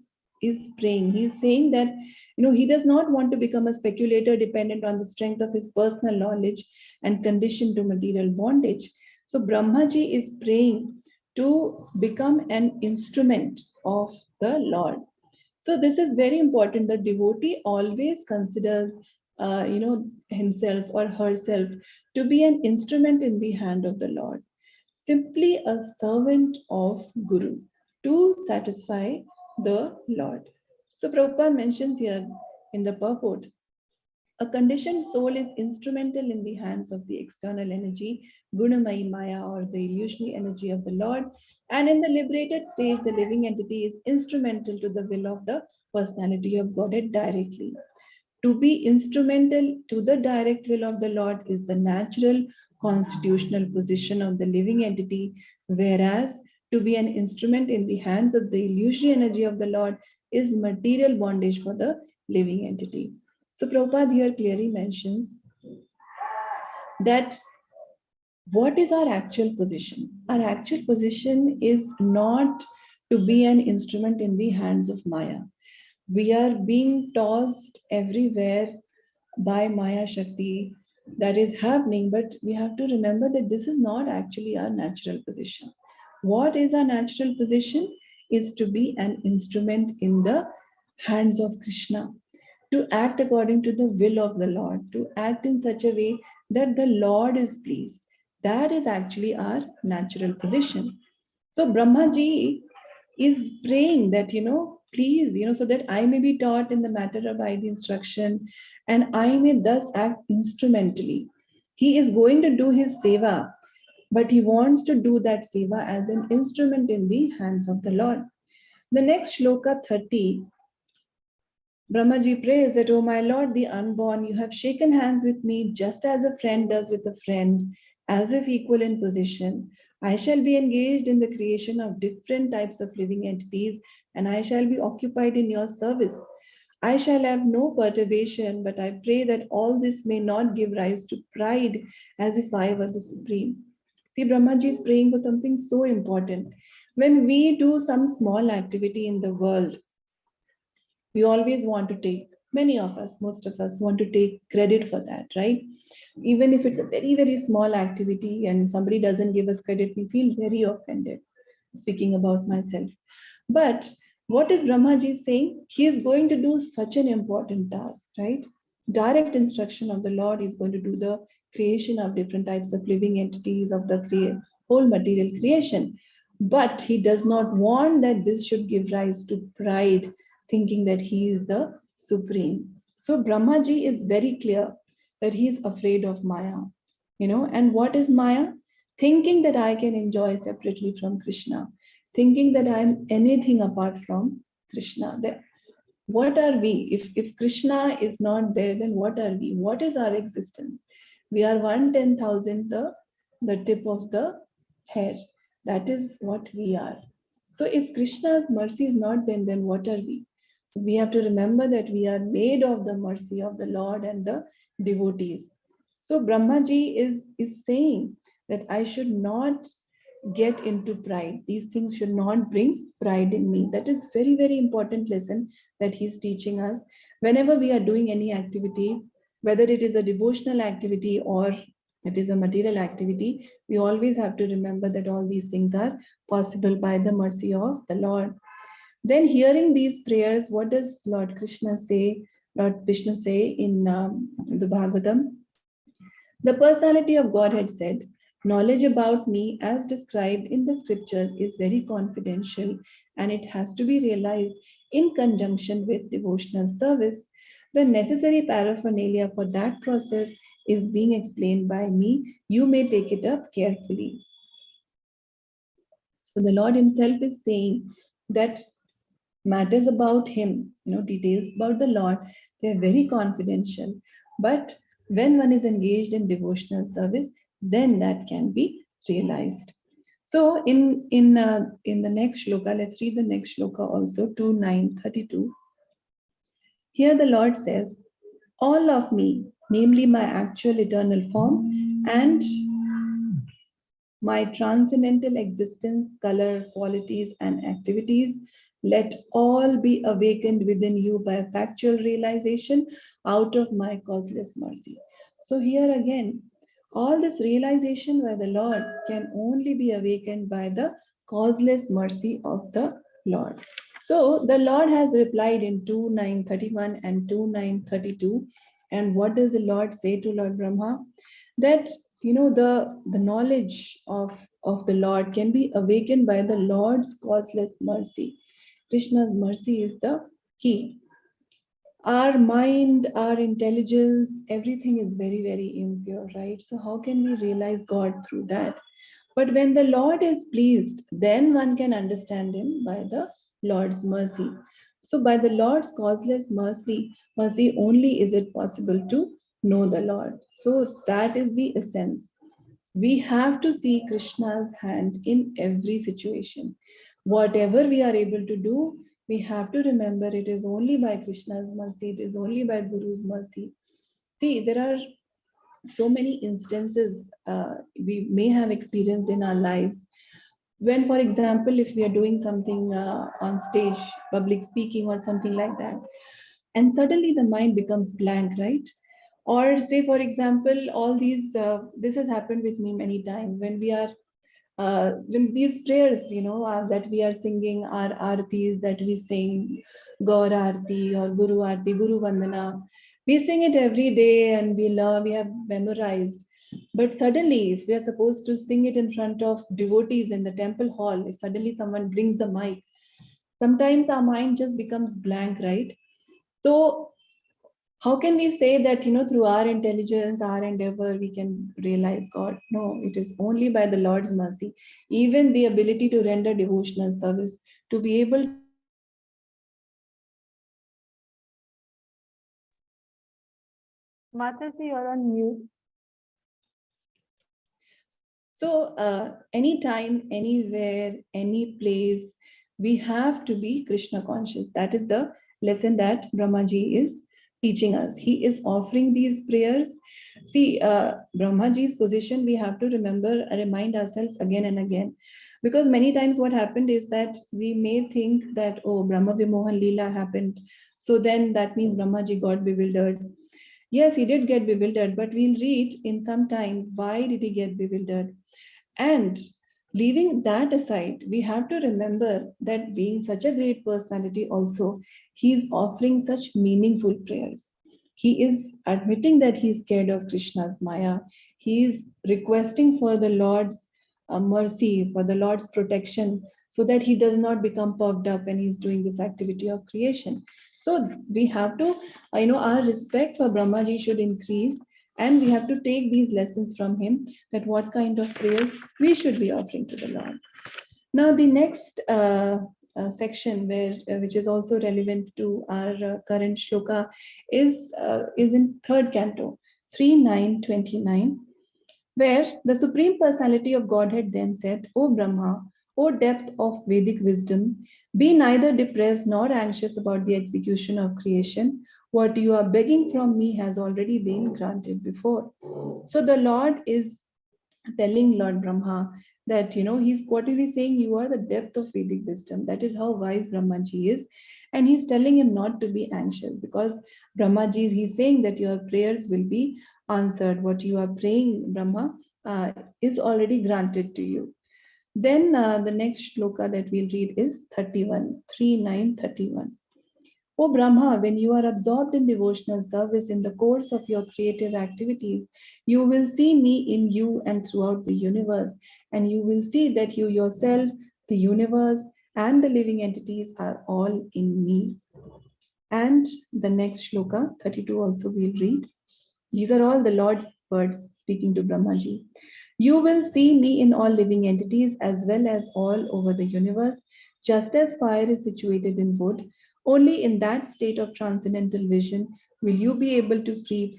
praying. He's saying that he does not want to become a speculator dependent on the strength of his personal knowledge and conditioned to material bondage. So Brahmaji is praying to become an instrument of the Lord. So this is very important. The devotee always considers, himself or herself to be an instrument in the hand of the Lord, simply a servant of Guru to satisfy the Lord. So Prabhupada mentions here in the purport, a conditioned soul is instrumental in the hands of the external energy, Gunamayi Maya, or the illusionary energy of the Lord. And in the liberated stage, the living entity is instrumental to the will of the personality of Godhead directly. To be instrumental to the direct will of the Lord is the natural constitutional position of the living entity, whereas to be an instrument in the hands of the illusory energy of the Lord is material bondage for the living entity. So Prabhupada here clearly mentions that what is our actual position? Our actual position is not to be an instrument in the hands of Maya. We are being tossed everywhere by Maya Shakti that is happening, but we have to remember that this is not actually our natural position. What is our natural position is to be an instrument in the hands of Krishna, to act according to the will of the Lord, to act in such a way that the Lord is pleased. That is actually our natural position. So Brahmaji is praying that, please, so that I may be taught in the matter by the instruction and I may thus act instrumentally. He is going to do his seva, but he wants to do that seva as an instrument in the hands of the Lord. The next shloka 30, Brahmaji prays that, "O my Lord, the unborn, you have shaken hands with me just as a friend does with a friend, as if equal in position. I shall be engaged in the creation of different types of living entities, and I shall be occupied in your service. I shall have no perturbation, but I pray that all this may not give rise to pride as if I were the supreme." See, Brahmaji is praying for something so important. When we do some small activity in the world, we always want to take Many of us, most of us want to take credit for that, right? Even if it's a very, very small activity and somebody doesn't give us credit, we feel very offended, speaking about myself. But what is Brahmaji saying? He is going to do such an important task, right? Direct instruction of the Lord is going to do the creation of different types of living entities of the whole material creation. But he does not want that this should give rise to pride, thinking that he is the supreme. So Brahmaji is very clear that he is afraid of Maya. And what is Maya? Thinking that I can enjoy separately from Krishna, thinking that I'm anything apart from Krishna. What are we? If Krishna is not there, then what are we? What is our existence? We are 1/10,000th the tip of the hair. That is what we are. So if Krishna's mercy is not there, then what are we? So we have to remember that we are made of the mercy of the Lord and the devotees. So Brahmaji is saying that I should not get into pride. These things should not bring pride in me. That is very, very important lesson that he's teaching us. Whenever we are doing any activity, whether it is a devotional activity or it is a material activity, we always have to remember that all these things are possible by the mercy of the Lord. Then hearing these prayers, what does Lord Krishna say? Lord Vishnu say in the Bhagavatam? The personality of Godhead said, knowledge about me as described in the scriptures is very confidential and it has to be realized in conjunction with devotional service. The necessary paraphernalia for that process is being explained by me. You may take it up carefully. So the Lord himself is saying that matters about him, details about the Lord, they're very confidential. But when one is engaged in devotional service, then that can be realized. So in the next shloka, let's read the next shloka also, 2:9:32. Here the Lord says, all of me, namely my actual eternal form and my transcendental existence, color, qualities, and activities, let all be awakened within you by factual realization out of my causeless mercy. So, here again, all this realization by the Lord can only be awakened by the causeless mercy of the Lord. So, the Lord has replied in 2:9:31 and 2:9:32. And what does the Lord say to Lord Brahma? That the knowledge of the Lord can be awakened by the Lord's causeless mercy. Krishna's mercy is the key. Our mind, our intelligence, everything is very, very impure, right? So how can we realize God through that? But when the Lord is pleased, then one can understand him by the Lord's mercy. So by the Lord's causeless mercy only is it possible to know the Lord. So that is the essence. We have to see Krishna's hand in every situation. Whatever we are able to do, we have to remember it is only by Krishna's mercy, it is only by Guru's mercy. See, there are so many instances we may have experienced in our lives when, for example, if we are doing something on stage, public speaking or something like that, and suddenly the mind becomes blank, right? Or say, for example, all these this has happened with me many times when these prayers, that we are singing, our artis that we sing, Gaur Arti or Guru Arti, Guru Vandana, we sing it every day and we have memorized. But suddenly, if we are supposed to sing it in front of devotees in the temple hall, if suddenly someone brings the mic, sometimes our mind just becomes blank, right? So how can we say that through our intelligence, our endeavor, we can realize God? No, it is only by the Lord's mercy. Even the ability to render devotional service, to be able to Mataji, you're on mute. so anytime, anywhere, any place, we have to be Krishna conscious. That is the lesson that Brahmaji is teaching us. He is offering these prayers. See, Brahmaji's position, we have to remind ourselves again and again. Because many times what happened is that we may think that, oh, Brahma Vimohan Leela happened. So then that means Brahmaji got bewildered. Yes, he did get bewildered, but we'll read in some time why did he get bewildered. And leaving that aside, we have to remember that being such a great personality also, he is offering such meaningful prayers. He is admitting that he is scared of Krishna's Maya. He is requesting for the Lord's mercy, for the Lord's protection, so that he does not become puffed up when he's doing this activity of creation. So we have to, our respect for Brahmaji should increase, and we have to take these lessons from him, that what kind of prayers we should be offering to the Lord. Now, the next section, which is also relevant to our current shloka, is in third canto, 3.9.29, where the Supreme Personality of Godhead then said, O Brahma, O depth of Vedic wisdom, be neither depressed nor anxious about the execution of creation. What you are begging from me has already been granted before. So the Lord is telling Lord Brahma that, what is he saying? You are the depth of Vedic wisdom. That is how wise Brahmaji is. And he's telling him not to be anxious, because Brahmaji, he's saying that your prayers will be answered. What you are praying, Brahma, is already granted to you. Then the next shloka that we'll read is 31, 3.9.31. O Brahma, when you are absorbed in devotional service in the course of your creative activities, you will see me in you and throughout the universe, and you will see that you yourself, the universe, and the living entities are all in me. And the next shloka, 32, also we'll read. These are all the Lord's words speaking to Brahmaji. You will see me in all living entities as well as all over the universe, just as fire is situated in wood. Only in that state of transcendental vision will you be able to be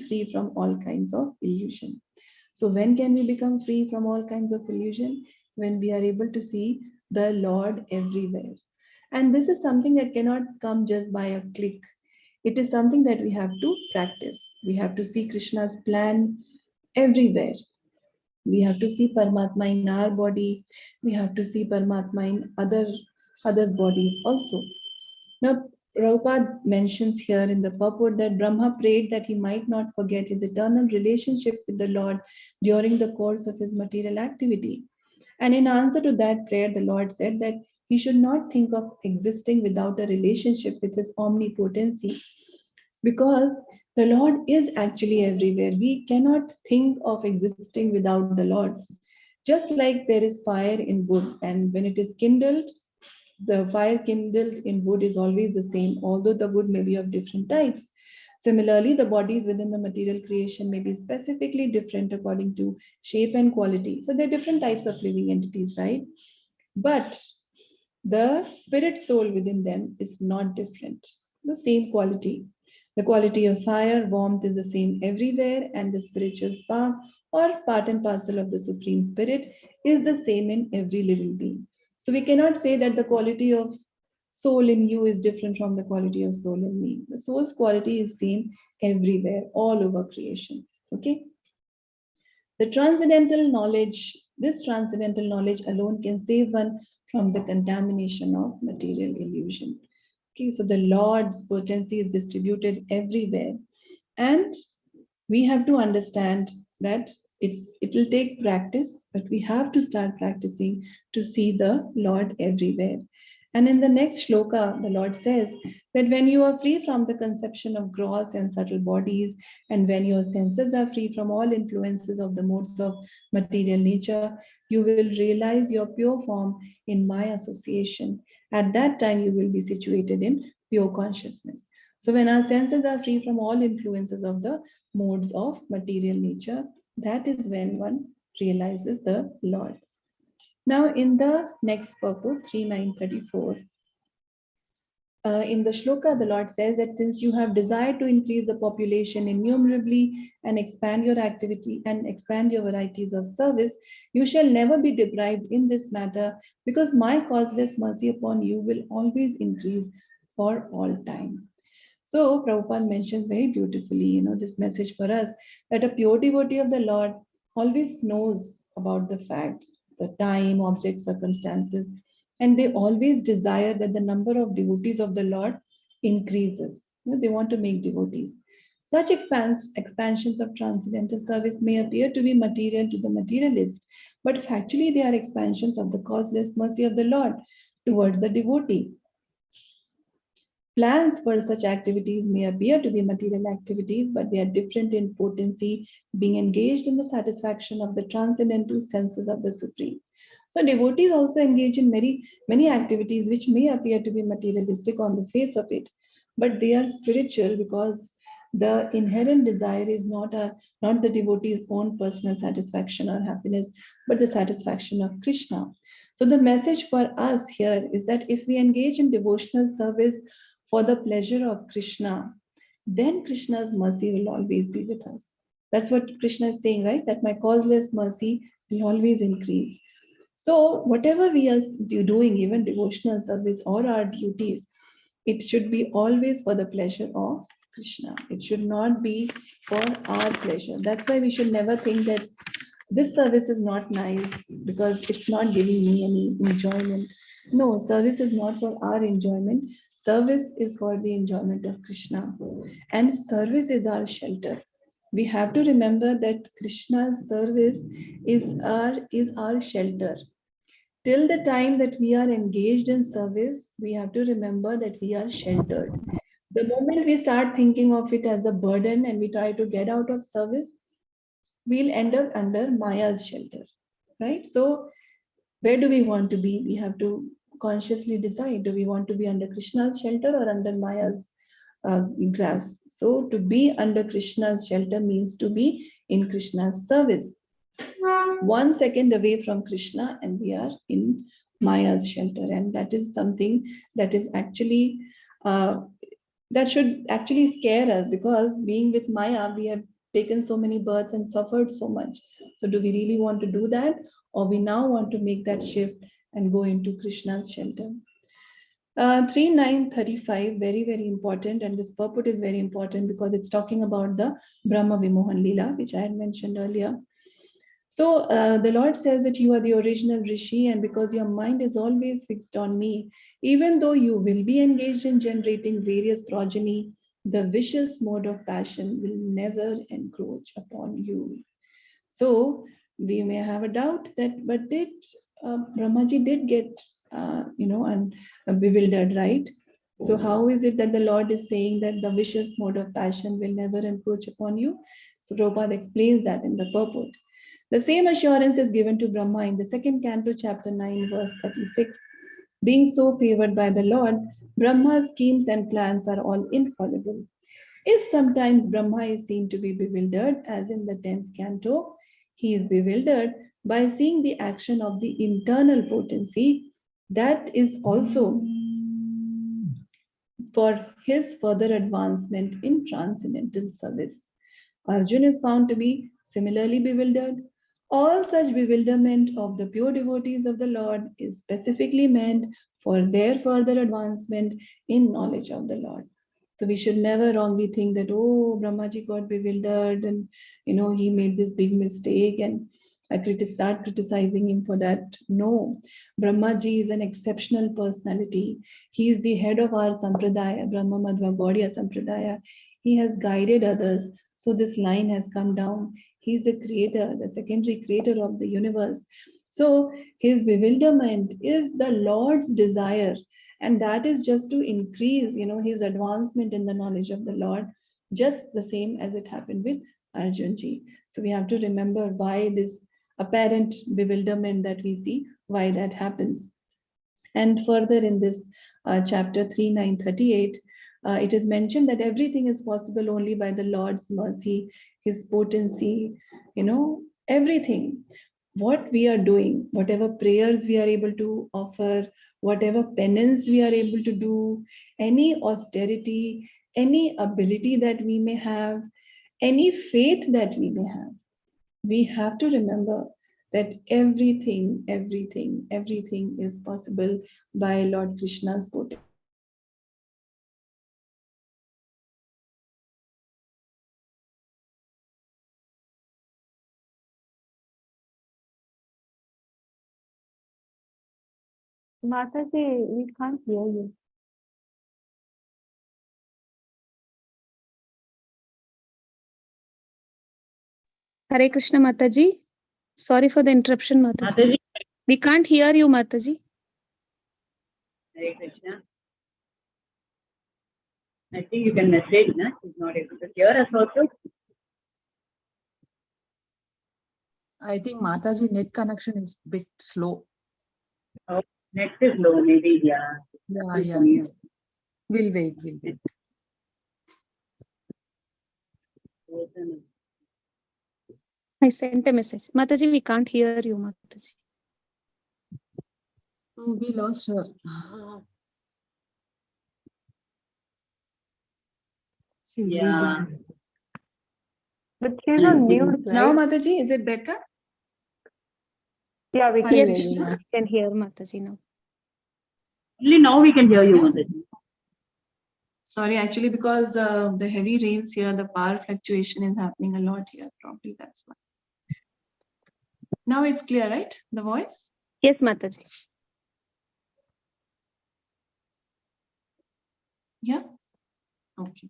free from all kinds of illusion. So when can we become free from all kinds of illusion? When we are able to see the Lord everywhere. And this is something that cannot come just by a click. It is something that we have to practice. We have to see Krishna's plan everywhere. We have to see Paramatma in our body. We have to see Paramatma in others' bodies also. Now, Prabhupada mentions here in the purport that Brahma prayed that he might not forget his eternal relationship with the Lord during the course of his material activity. And in answer to that prayer, the Lord said that he should not think of existing without a relationship with his omnipotency, because the Lord is actually everywhere. We cannot think of existing without the Lord. Just like there is fire in wood, and when it is kindled, the fire kindled in wood is always the same, although the wood may be of different types. Similarly, the bodies within the material creation may be specifically different according to shape and quality. So there are different types of living entities, right? But the spirit soul within them is not different, the same quality. The quality of fire, warmth is the same everywhere, and the spiritual spark, or part and parcel of the Supreme Spirit, is the same in every living being. So we cannot say that the quality of soul in you is different from the quality of soul in me. The soul's quality is same everywhere, all over creation. Okay. This transcendental knowledge alone can save one from the contamination of material illusion. Okay, so the Lord's potency is distributed everywhere. And we have to understand that it will take practice, but we have to start practicing to see the Lord everywhere. And in the next shloka, the Lord says that when you are free from the conception of gross and subtle bodies, and when your senses are free from all influences of the modes of material nature, you will realize your pure form in my association. At that time, you will be situated in pure consciousness. So when our senses are free from all influences of the modes of material nature, that is when one realizes the Lord. Now, in the next purport, 3.9.34, in the shloka, the Lord says that since you have desired to increase the population innumerably and expand your activity and expand your varieties of service, you shall never be deprived in this matter, because my causeless mercy upon you will always increase for all time. So Prabhupada mentions very beautifully, this message for us, that a pure devotee of the Lord always knows about the facts, the time, objects, circumstances, And they always desire that the number of devotees of the Lord increases. They want to make devotees. Such expansions of transcendental service may appear to be material to the materialist, but factually they are expansions of the causeless mercy of the Lord towards the devotee. Plans for such activities may appear to be material activities, but they are different in potency, being engaged in the satisfaction of the transcendental senses of the Supreme. So devotees also engage in many activities which may appear to be materialistic on the face of it, but they are spiritual because the inherent desire is not the devotee's own personal satisfaction or happiness, but the satisfaction of Krishna. So the message for us here is that if we engage in devotional service for the pleasure of Krishna, then Krishna's mercy will always be with us. That's what Krishna is saying, right? That my causeless mercy will always increase. So, whatever we are doing, even devotional service or our duties, it should be always for the pleasure of Krishna. It should not be for our pleasure. That's why we should never think that this service is not nice because it's not giving me any enjoyment. No, service is not for our enjoyment. Service is for the enjoyment of Krishna. And service is our shelter. We have to remember that Krishna's service is our shelter. Till the time that we are engaged in service, we have to remember that we are sheltered. The moment we start thinking of it as a burden and we try to get out of service, we'll end up under Maya's shelter, right? So, where do we want to be? We have to consciously decide, do we want to be under Krishna's shelter or under Maya's grasp? So, to be under Krishna's shelter means to be in Krishna's service. 1 second away from Krishna, and we are in Maya's shelter. And that is something that is actually that should actually scare us, because being with Maya, we have taken so many births and suffered so much. So, do we really want to do that, or we now want to make that shift and go into Krishna's shelter? 3935, very important, and this purport is very important because it's talking about the Brahma Vimohan Leela, which I had mentioned earlier. So the Lord says that you are the original Rishi, and because your mind is always fixed on me, even though you will be engaged in generating various progeny, the vicious mode of passion will never encroach upon you. So we may have a doubt that, but did Brahmaji did get, bewildered, right? So how is it that the Lord is saying that the vicious mode of passion will never encroach upon you? So Prabhupada explains that in the purport. The same assurance is given to Brahma in the second canto, chapter 9, verse 36. Being so favored by the Lord, Brahma's schemes and plans are all infallible. If sometimes Brahma is seen to be bewildered, as in the 10th canto, he is bewildered by seeing the action of the internal potency that is also for his further advancement in transcendental service. Arjun is found to be similarly bewildered. All such bewilderment of the pure devotees of the Lord is specifically meant for their further advancement in knowledge of the Lord. So we should never wrongly think that, oh, Brahmaji got bewildered and, he made this big mistake and I start criticizing him for that. No, Brahmaji is an exceptional personality. He is the head of our Sampradaya, Brahma Madhva Gaudiya Sampradaya. He has guided others. So this line has come down. He's the creator, the secondary creator of the universe. So his bewilderment is the Lord's desire, and that is just to increase his advancement in the knowledge of the Lord, just the same as it happened with Arjunji. So we have to remember why this apparent bewilderment that we see, why that happens. And further in this chapter 3938, it is mentioned that everything is possible only by the Lord's mercy, his potency, everything. What we are doing, whatever prayers we are able to offer, whatever penance we are able to do, any austerity, any ability that we may have, any faith that we may have to remember that everything is possible by Lord Krishna's potency. Mataji, we can't hear you. Hare Krishna Mataji. Sorry for the interruption, Mataji. Mataji, We can't hear you, Mataji. Hare Krishna. I think you can message, na? She's not able to hear us also. I think Mataji net connection is a bit slow. Oh, next is low, maybe, yeah. Yeah. We'll wait. I sent a message. Mataji, we can't hear you, Mataji. Oh, we lost her. She's Yeah. busy. But she's on mute, right? Now, Mataji, is it better? Yeah, we can Yes, hear you now. we can hear Mataji now. Only now we can hear you, Yeah. Mataji. Sorry, actually, because the heavy rains here, the power fluctuation is happening a lot here. Probably that's why. Now it's clear, right? The voice? Yes, Mataji. Yeah. Okay.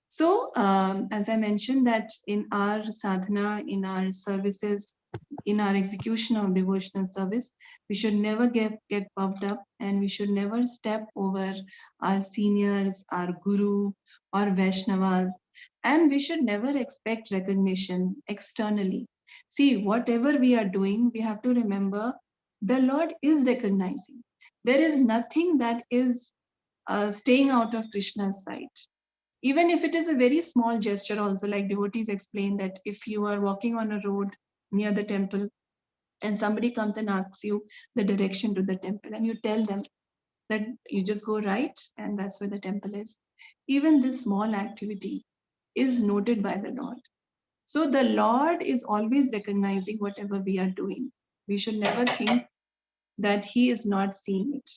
So, as I mentioned that in our sadhana, in our services, in our execution of devotional service, we should never get puffed up, and we should never step over our seniors, our guru or Vaishnavas, and we should never expect recognition externally. See, whatever we are doing, we have to remember the Lord is recognizing. There is nothing that is staying out of Krishna's sight. Even if it is a very small gesture also, like devotees explain that if you are walking on a road near the temple and somebody comes and asks you the direction to the temple, and you tell them that you just go right and that's where the temple is. Even this small activity is noted by the Lord. So the Lord is always recognizing whatever we are doing. We should never think that he is not seeing it.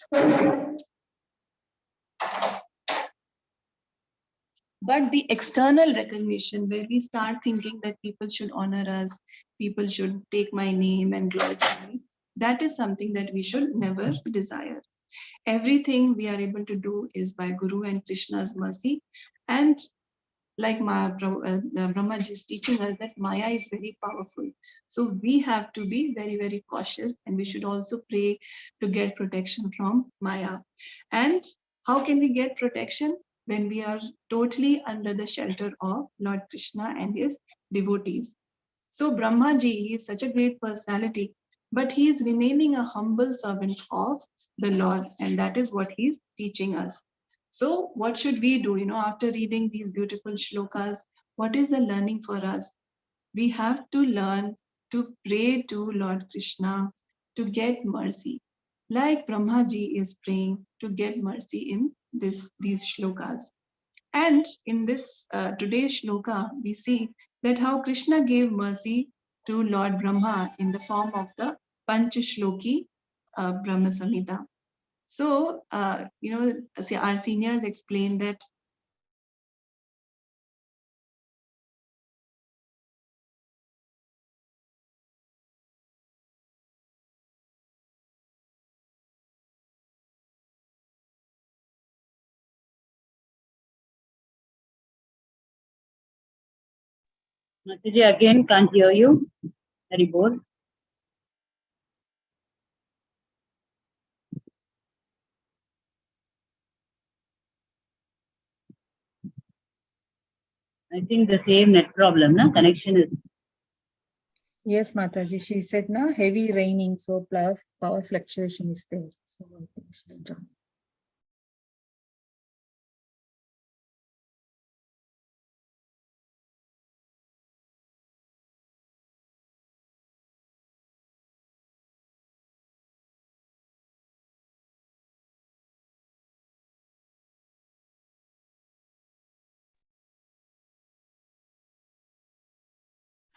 But the external recognition, where we start thinking that people should honor us, people should take my name and glorify me, that is something that we should never desire. Everything we are able to do is by Guru and Krishna's mercy. And like Brahmaji is teaching us that Maya is very powerful. So we have to be very, very cautious, and we should also pray to get protection from Maya. And how can we get protection? When we are totally under the shelter of Lord Krishna and his devotees. So Brahmaji, he is such a great personality, but he is remaining a humble servant of the Lord, and that is what he is teaching us. So what should we do? After reading these beautiful shlokas, what is the learning for us? We have to learn to pray to Lord Krishna to get mercy. Like Brahmaji is praying to get mercy in these shlokas. And in this today's shloka, we see that how Krishna gave mercy to Lord Brahma in the form of the Panchashloki Brahma Samhita. So, our seniors explained that Mataji, again, can't hear you. Very bored. I think the same net problem, na? Connection is. Yes, Mataji. She said, na heavy raining, so power fluctuation is there. So I think she'll join.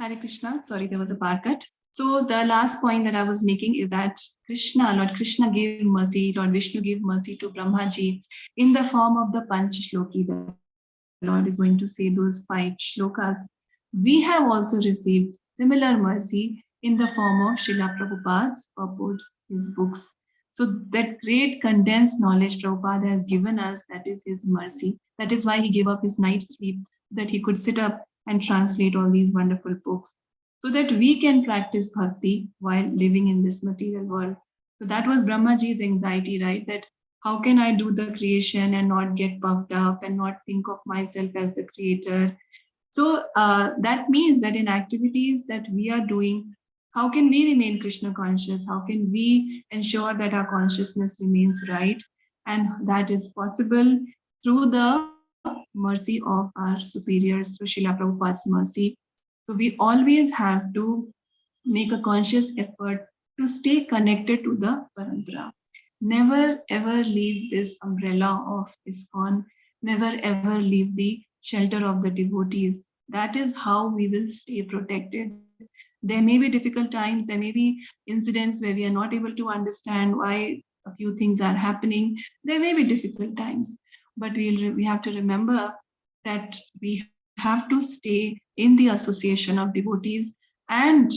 Hare Krishna, sorry, there was a power cut. So the last point that I was making is that Lord Krishna gave mercy, Lord Vishnu gave mercy to Brahmaji in the form of the Panchashloki. The Lord is going to say those 5 shlokas. We have also received similar mercy in the form of Srila Prabhupada's purports, his books. So that great condensed knowledge Prabhupada has given us, that is his mercy. That is why he gave up his night sleep, that he could sit up and translate all these wonderful books, so that we can practice bhakti while living in this material world. So that was Brahmaji's anxiety, right? That how can I do the creation and not get puffed up and not think of myself as the creator? So that means that in activities that we are doing, how can we remain Krishna conscious? How can we ensure that our consciousness remains right? And that is possible through the mercy of our superiors, through Srila Prabhupada's mercy. So we always have to make a conscious effort to stay connected to the parampara. Never ever leave this umbrella of ISKCON. Never ever leave the shelter of the devotees. That is how we will stay protected. There may be difficult times, there may be incidents where we are not able to understand why a few things are happening. There may be difficult times, but we have to remember that we have to stay in the association of devotees and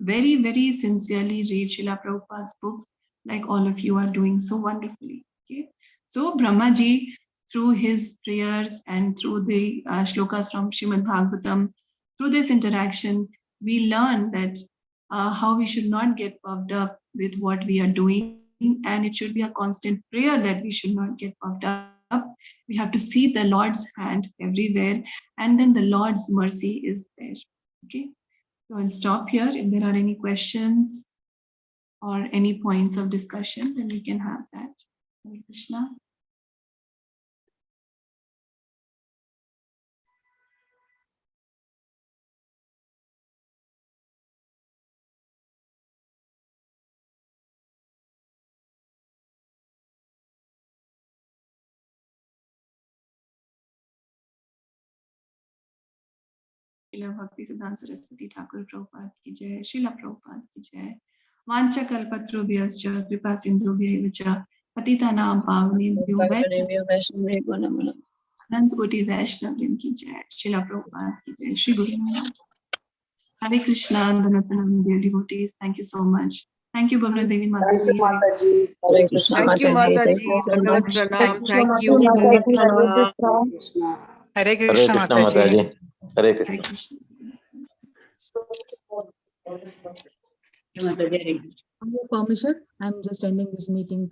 very, very sincerely read Srila Prabhupada's books, like all of you are doing so wonderfully. Okay, so Brahmaji, through his prayers and through the shlokas from Srimad Bhagavatam, through this interaction, we learn that how we should not get puffed up with what we are doing, and it should be a constant prayer that we should not get puffed up. We have to see the Lord's hand everywhere, and then the Lord's mercy is there. Okay. So I'll stop here. If there are any questions or any points of discussion, then we can have that. Hare Krishna. Srila Bhakti Siddhanta Saraswati Thakur Prabhupada ki jai, Srila Prabhupada ki jai. Vancha kalpatrubhyascha kripa sindhubhya cha patitanam pavnebhyo vaishnavibhyo Anant Koti Vaishnavim ki jai, Srila Prabhupada ki jai, Shri Guru Maharaj. Hare Krishna, Dhanathanam, dear devotees. Thank you so much. Thank you, Bhavna Devi Thank you, Mataji. Mataji. Hare Krishna. Thank you, Thank you Mataji. so Dandavat much. pranam. Thank Thank you. you, Dandavat Mataji. Hare pranam. Krishna. Hare Hare Krishna, Krishna Mataji. Mataji. Hare Hare Krishna. Krishna. With your permission, I'm just ending this meeting.